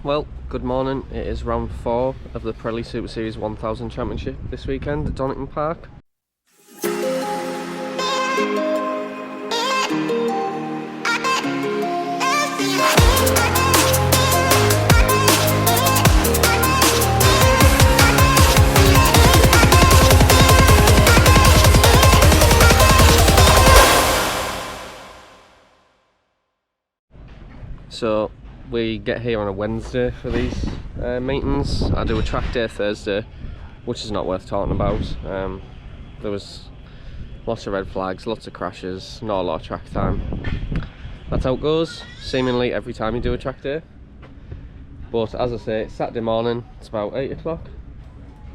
Well, good morning. It is round 4 of the Pirelli Super Series 1000 Championship this weekend at Donington Park. So we get here on a Wednesday for these meetings. I do a track day Thursday, which is not worth talking about. There was lots of red flags, lots of crashes, not a lot of track time. That's how it goes, seemingly every time you do a track day. But as I say, it's Saturday morning, it's about 8 o'clock.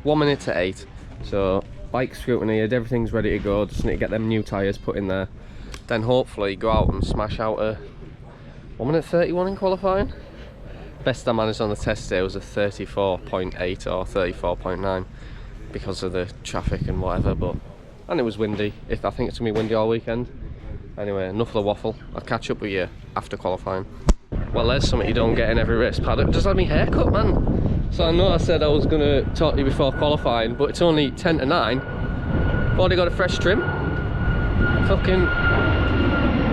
1 minute to 8. So bike scrutineered, everything's ready to go, just need to get them new tyres put in there. Then hopefully go out and smash out a 1 minute 31 in qualifying. Best I managed on the test day was a 34.8 or 34.9 because of the traffic and whatever, and it was windy. I think it's gonna be windy all weekend. Anyway, enough of the waffle. I'll catch up with you after qualifying. Well, there's something you don't get in every race paddock. Just had me haircut, man. So I know I said I was gonna talk to you before qualifying, but it's only 10 to 9. I've already got a fresh trim. Fucking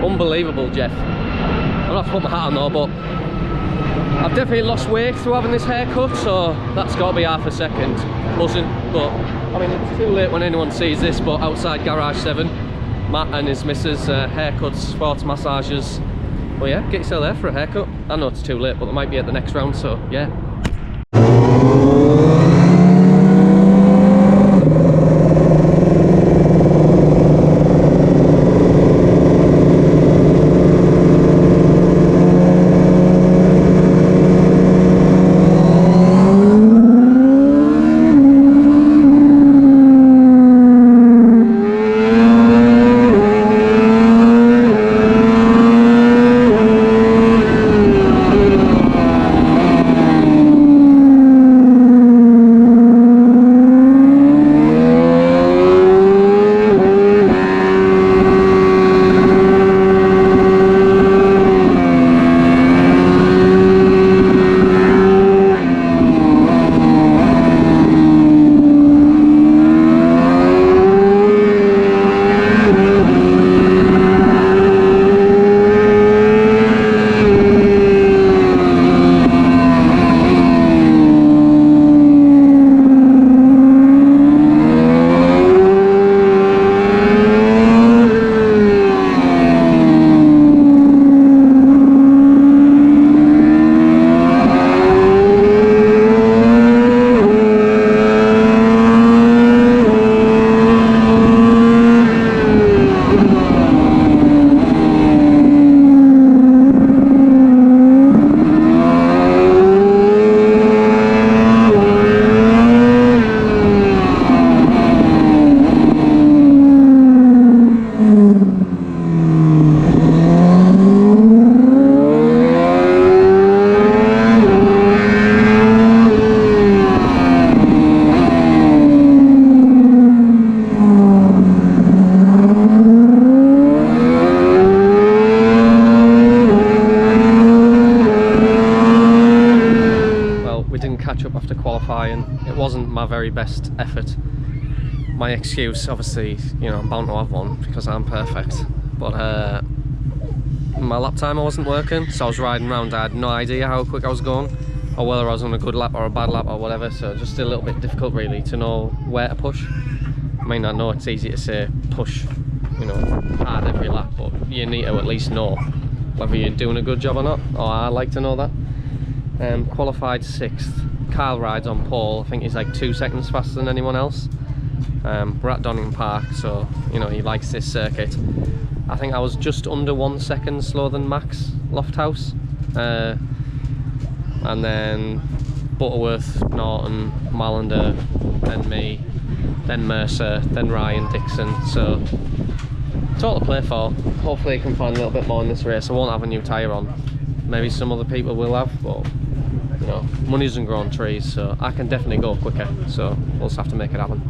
unbelievable, Jeff. I'm gonna have to put my hat on though, but I've definitely lost weight through having this haircut, so that's got to be half a second. Buzzing, but I mean, it's too late when anyone sees this, but outside Garage 7, Matt and his missus, haircuts, sports massages. Well, yeah, get yourself there for a haircut. I know it's too late, but it might be at the next round, so yeah. After qualifying, it wasn't my very best effort. My excuse, obviously, you know, I'm bound to have one because I'm perfect, but my lap timer wasn't working, so I was riding around. I had no idea how quick I was going or whether I was on a good lap or a bad lap or whatever, so just a little bit difficult really to know where to push. I mean, I know it's easy to say push, you know, hard every lap, but you need to at least know whether you're doing a good job or not, or I like to know that. Qualified 6th. Kyle rides on pole. I think he's like 2 seconds faster than anyone else. We're at Donington Park, so you know he likes this circuit. I think I was just under 1 second slower than Max Lofthouse, and then Butterworth, Norton, Malander, then me, then Mercer, then Ryan Dixon. So it's all to play for. Hopefully I can find a little bit more in this race. I won't have a new tyre on. Maybe some other people will have, but you know, money doesn't grow on trees, so I can definitely go quicker, so we'll just have to make it happen.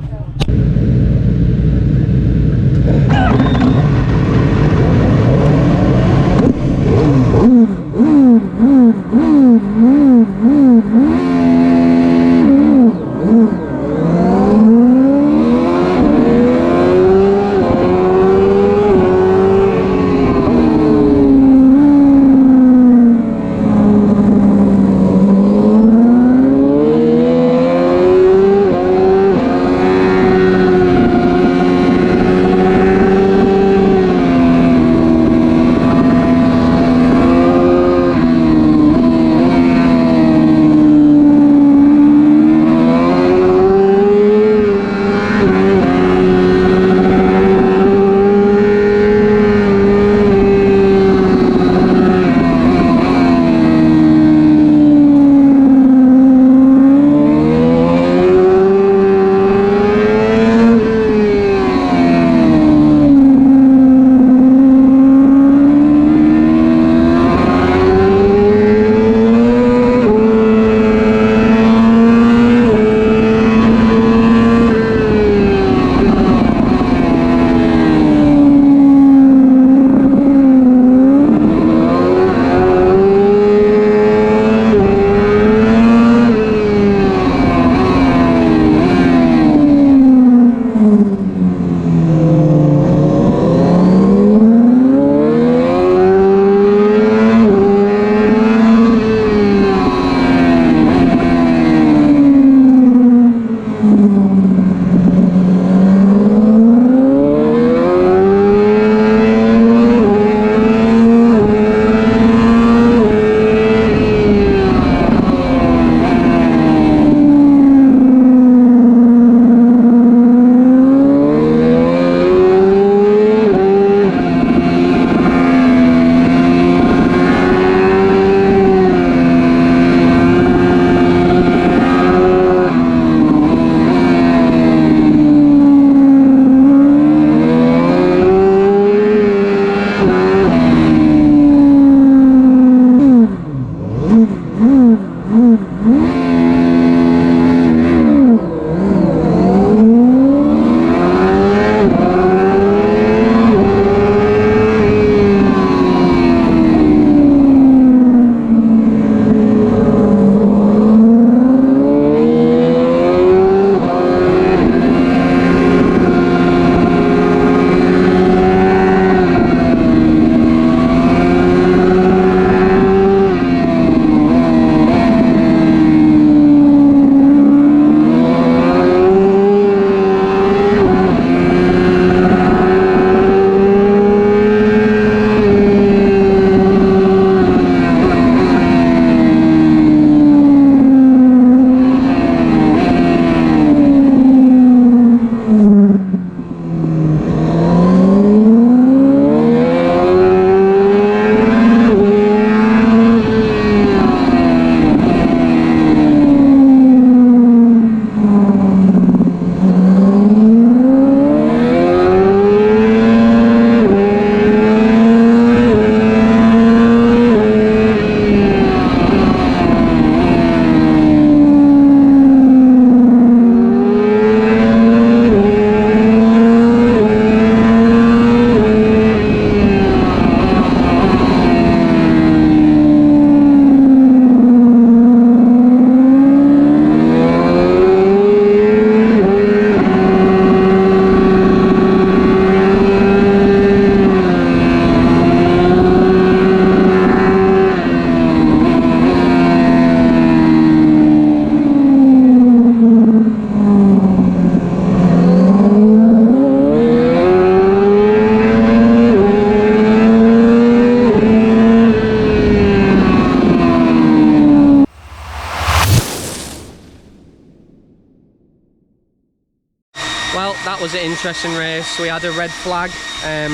Well, that was an interesting race. We had a red flag. I'm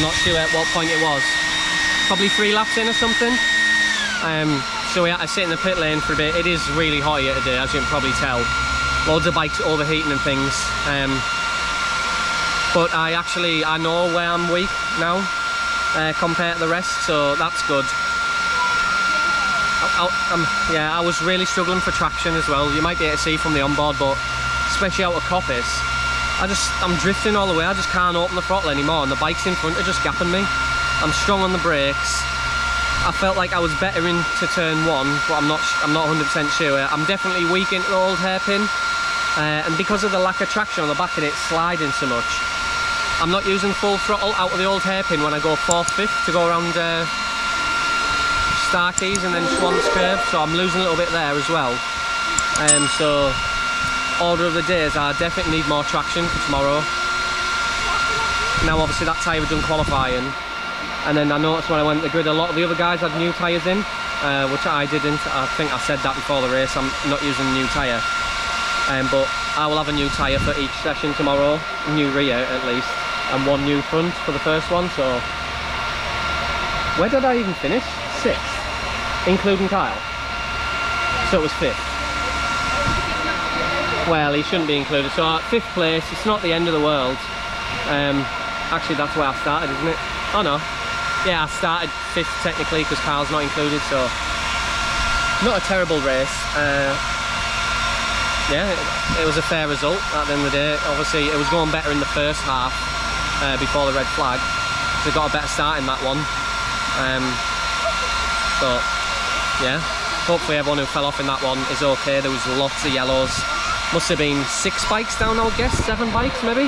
not sure at what point it was. Probably 3 laps in or something. So we had to sit in the pit lane for a bit. It is really hot here today, as you can probably tell. Loads of bikes overheating and things. But I know where I'm weak now compared to the rest, so that's good. Yeah, I was really struggling for traction as well. You might be able to see from the onboard, but especially out of coppice, I'm drifting all the way. I just can't open the throttle anymore, and the bikes in front are just gapping me. I'm strong on the brakes. I felt like I was better into turn 1, but I'm not 100% sure. I'm definitely weak into the old hairpin, and because of the lack of traction on the back and it sliding so much, I'm not using full throttle out of the old hairpin when I go 4th, 5th to go around Starkeys and then Swans Curve, so I'm losing a little bit there as well. So order of the days, I definitely need more traction for tomorrow. Now obviously that tyre was done qualifying, and then I noticed when I went to the grid a lot of the other guys had new tyres in, which I didn't. I think I said that before the race, I'm not using a new tyre. But I will have a new tyre for each session tomorrow, new rear at least, and 1 new front for the first one. So where did I even finish? 6th, including Kyle. So it was 5th. Well, he shouldn't be included. So 5th place, it's not the end of the world. Actually that's where I started, isn't it? Oh no, yeah, I started 5th technically because Kyle's not included, so not a terrible race. Yeah, it was a fair result at the end of the day. Obviously it was going better in the first half before the red flag, so got a better start in that one. But yeah, hopefully everyone who fell off in that one is okay. There was lots of yellows. Must have been 6 bikes down, I would guess, 7 bikes maybe.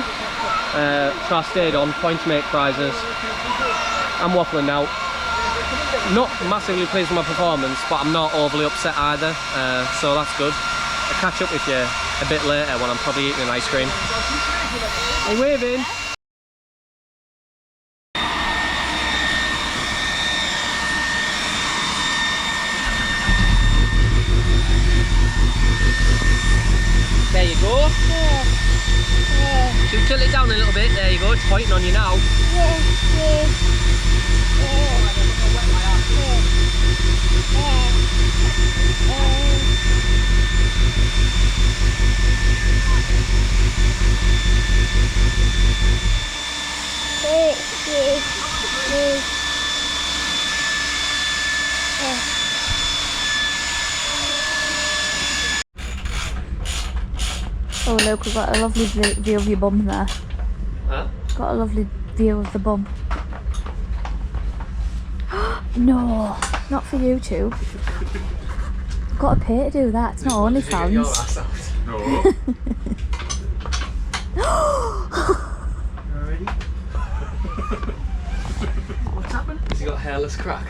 So I stayed on, points make prizes. I'm waffling now. Not massively pleased with my performance, but I'm not overly upset either, so that's good. I'll catch up with you a bit later when I'm probably eating an ice cream. Are you waving? There you go. Yeah. Yeah. Should we tilt it down a little bit? There you go, it's pointing on you now. Yeah. Yeah. Oh look, we've got a lovely view of your bum there. Huh? Got a lovely view of the bum. No, not for YouTube. I've got to pay to do that. It's not OnlyFans. No. Already? What's happened? Has he got a hairless crack?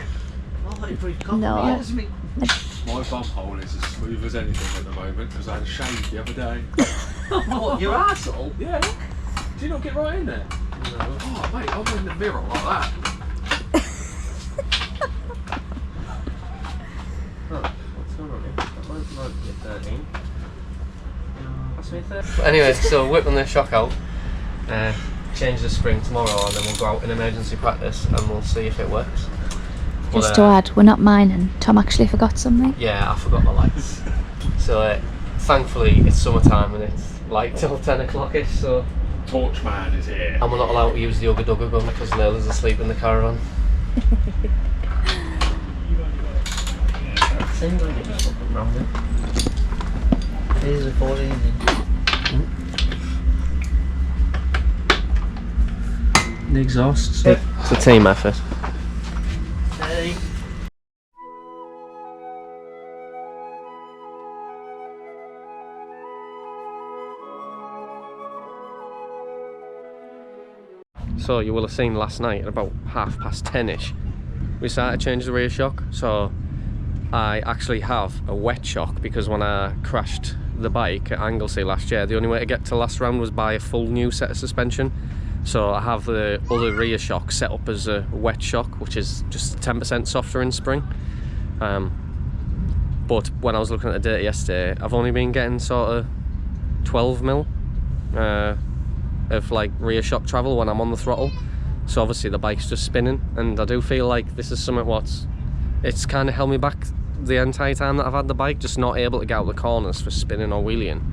Oh, he pretty cocky. No. My bum hole is as smooth as anything at the moment because I had a shave the other day. What, your arsehole? Yeah. Do you not get right in there? No. Oh, mate, I'm in the mirror like that. What's going on here? That might be 13. That's me 13. Anyway, so whipping the shock out, change the spring tomorrow, and then we'll go out in emergency practice and we'll see if it works. Just to add, we're not mining. Tom actually forgot something. Yeah, I forgot my lights. So thankfully it's summertime and it's light till 10 o'clock-ish, so... Torchman is here. And we're not allowed to use the Ugga Dugga gun because Layla's asleep in the caravan. Seems like it's something wrong with it. It is a 14 The exhausts. It's a team effort. Hey. So you will have seen last night at about 10:30ish, we started to change the rear shock. So I actually have a wet shock because when I crashed the bike at Anglesey last year, the only way to get to last round was by a full new set of suspension. So I have the other rear shock set up as a wet shock, which is just 10% softer in spring. But when I was looking at the data yesterday, I've only been getting sort of 12 mil of like rear shock travel when I'm on the throttle. So obviously the bike's just spinning, and I do feel like this is something it's kind of held me back the entire time that I've had the bike, just not able to get out the corners for spinning or wheeling.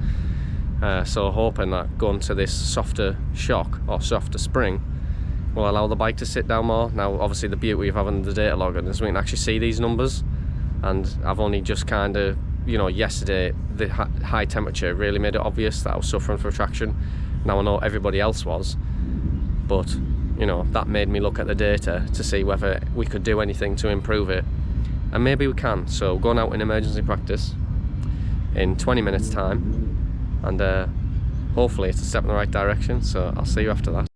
So hoping that going to this softer shock or softer spring will allow the bike to sit down more. Now obviously the beauty of having the data logger is we can actually see these numbers, and I've only just kind of, you know, yesterday the high temperature really made it obvious that I was suffering from traction. Now I know everybody else was, but you know, that made me look at the data to see whether we could do anything to improve it, and maybe we can. So going out in emergency practice in 20 minutes time, and hopefully it's a step in the right direction. So I'll see you after that.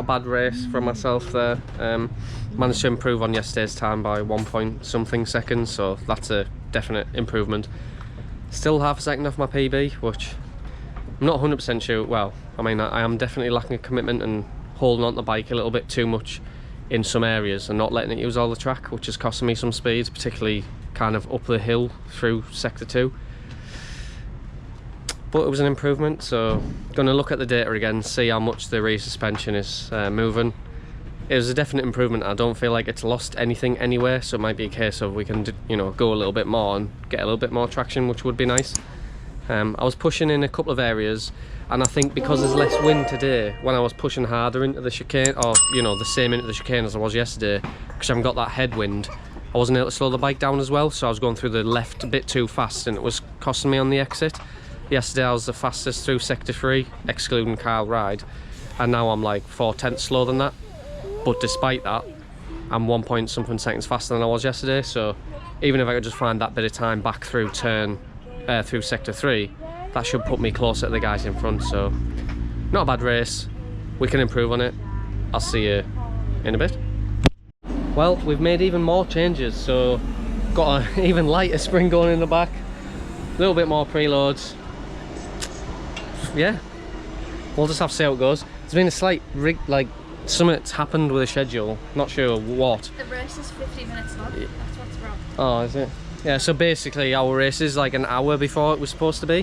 a bad race from myself there. Managed to improve on yesterday's time by 1 point something seconds, so that's a definite improvement. Still half a second off my PB, which I'm not 100% sure. Well, I mean, I am definitely lacking a commitment and holding on the bike a little bit too much in some areas and not letting it use all the track, which is costing me some speed, particularly kind of up the hill through sector 2. But it was an improvement, so going to look at the data again, see how much the rear suspension is moving. It was a definite improvement. I don't feel like it's lost anything anywhere, so it might be a case of we can, you know, go a little bit more and get a little bit more traction, which would be nice. I was pushing in a couple of areas, and I think because there's less wind today, when I was pushing harder into the chicane, or you know, the same into the chicane as I was yesterday, because I haven't got that headwind, I wasn't able to slow the bike down as well, so I was going through the left a bit too fast, and it was costing me on the exit. Yesterday I was the fastest through sector 3, excluding Kyle Ride, and now I'm like 4/10 slower than that. But despite that, I'm 1 point something seconds faster than I was yesterday, so even if I could just find that bit of time back through through sector 3, that should put me closer to the guys in front. So not a bad race, we can improve on it. I'll see you in a bit. Well, we've made even more changes, so got an even lighter spring going in the back, a little bit more preloads. Yeah, we'll just have to see how it goes. There's been a slight something's happened with the schedule, not sure what. The race is 50 minutes long, that's what's wrong. Oh, is it? Yeah, so basically our race is like an hour before it was supposed to be,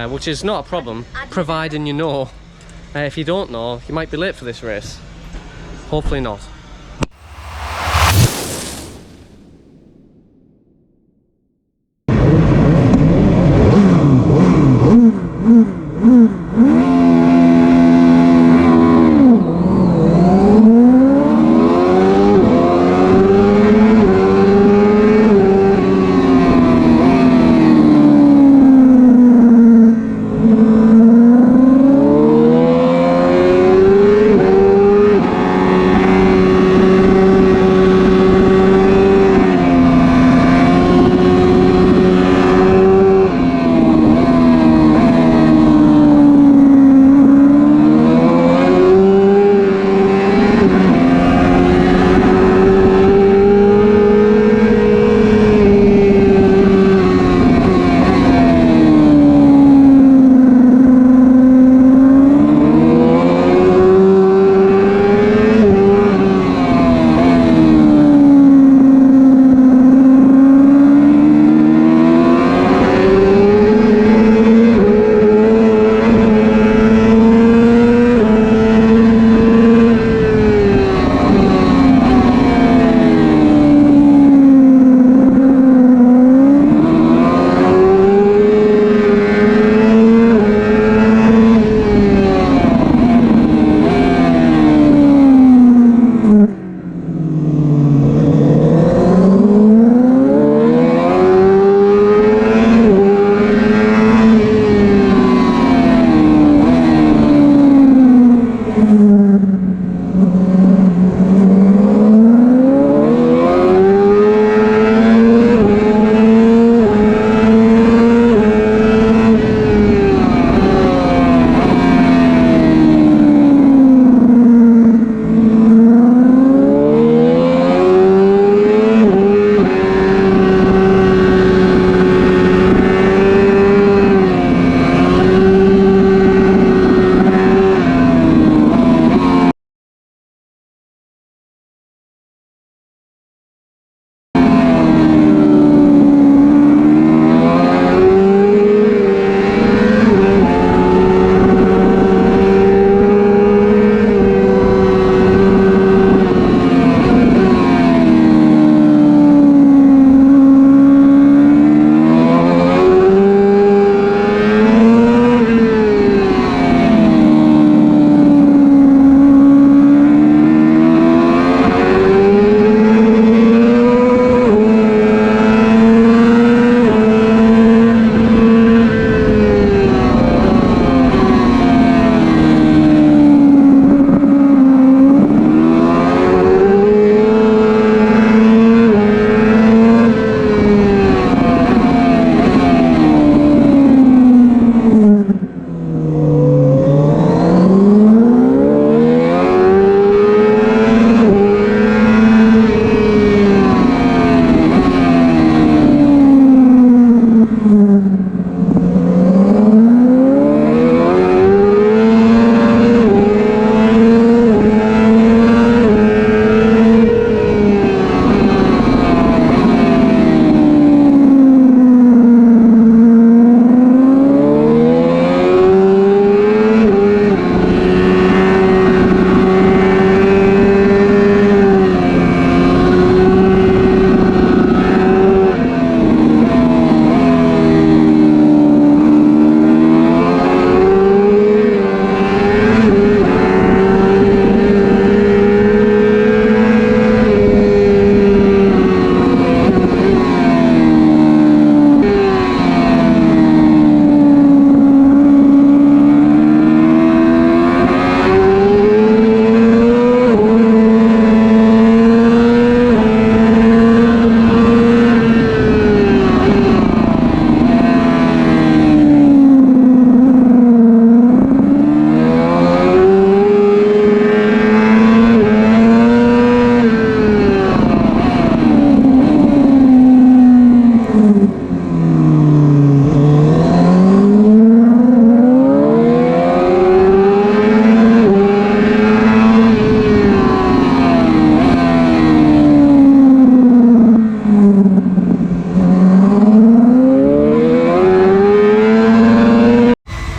which is not a problem, providing you know. If you don't know, you might be late for this race. Hopefully not.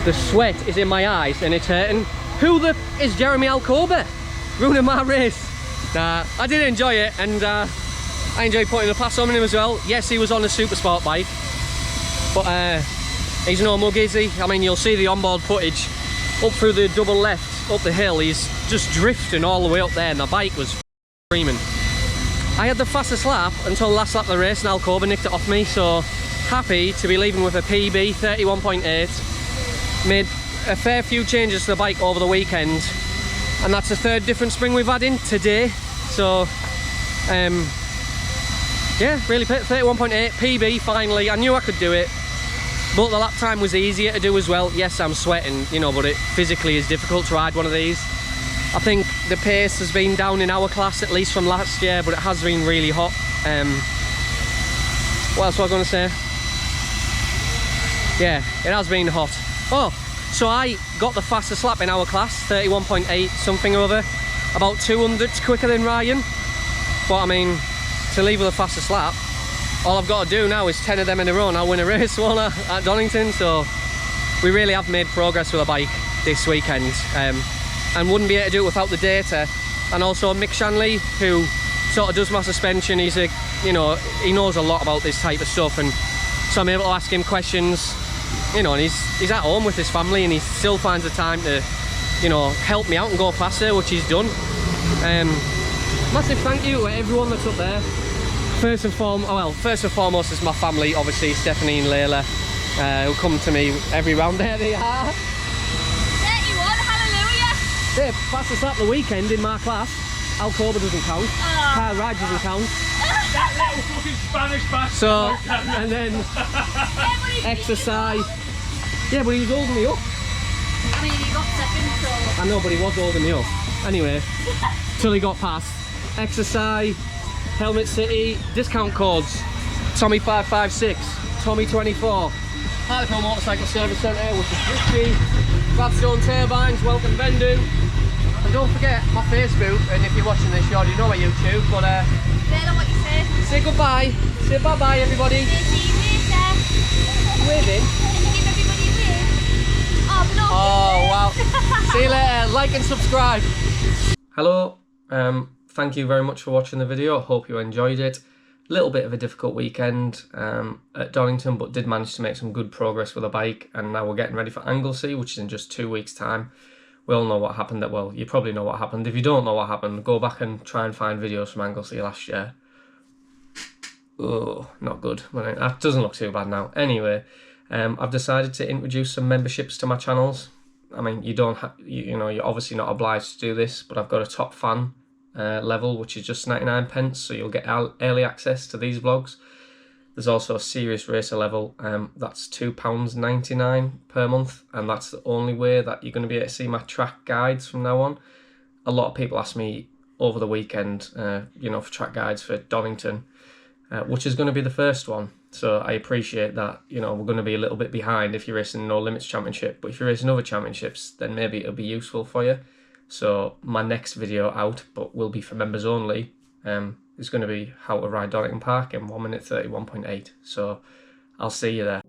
The sweat is in my eyes and it's hurting. Who the is Jeremy Alcoba? Ruining my race. Nah, I did enjoy it, and I enjoyed putting the pass on him as well. Yes, he was on a super sport bike, but he's no mug, is he? I mean, you'll see the onboard footage up through the double left up the hill. He's just drifting all the way up there, and the bike was screaming. I had the fastest lap until the last lap of the race, and Alcoba nicked it off me, so happy to be leaving with a PB 31.8. Made a fair few changes to the bike over the weekend, and that's the third different spring we've had in today. So yeah, really 31.8 PB finally. I knew I could do it, but the lap time was easier to do as well. Yes, I'm sweating, you know, but it physically is difficult to ride one of these. I think the pace has been down in our class, at least from last year, but it has been really hot. What else was I going to say? Yeah, it has been hot. Oh, so I got the fastest lap in our class, 31.8 something or other, about 200s quicker than Ryan. But I mean, to leave with the fastest lap, all I've got to do now is 10 of them in a row and I'll win a race, won't I, at Donington. So we really have made progress with a bike this weekend, and wouldn't be able to do it without the data. And also Mick Shanley, who sort of does my suspension, he's a, you know, he knows a lot about this type of stuff, and so I'm able to ask him questions. You know, and he's at home with his family, and he still finds the time to, you know, help me out and go faster, which he's done. Massive thank you to everyone that's up there. First and foremost is my family, obviously Stephanie and Layla, who come to me every round. There they are. 31, hallelujah. They're fastest lap of the weekend in my class. Alcoba doesn't count. Car ride doesn't count. That little fucking Spanish bastard. So, and then Exersci. Yeah, but he was holding me up. I mean, he got second, so... I know, but he was holding me up. Anyway, till he got past. Exersci, Helmet City, discount codes. Tommy 556, Tommy 24. Hartlepool Motorcycle Service Centre, which is Richie. Gladstone Turbines, welcome vending. And don't forget my Facebook, and if you're watching this, you already know my YouTube, but Better what you say. say goodbye. Say bye-bye, everybody. See you later. Waving. Give everybody a wave. Oh, but no. Oh, wow. See you later. Like and subscribe. Hello. Thank you very much for watching the video. I hope you enjoyed it. A little bit of a difficult weekend at Donington, but did manage to make some good progress with a bike, and now we're getting ready for Anglesey, which is in just 2 weeks' time. We all know what happened. Well, you probably know what happened. If you don't know what happened, go back and try and find videos from Anglesey last year. Oh, not good. Well, that doesn't look too bad now. Anyway, I've decided to introduce some memberships to my channels. I mean, you don't have, you know, you're obviously not obliged to do this, but I've got a top fan level, which is just 99p, so you'll get early access to these vlogs. There's also a serious racer level, that's £2.99 per month, and that's the only way that you're going to be able to see my track guides from now on. A lot of people ask me over the weekend, you know, for track guides for Donington, which is going to be the first one. So I appreciate that, you know, we're going to be a little bit behind if you're racing No Limits Championship, but if you're racing other championships, then maybe it'll be useful for you. So my next video out, but will be for members only, is going to be how to ride Donington Park in 1 minute 31.8. So I'll see you there.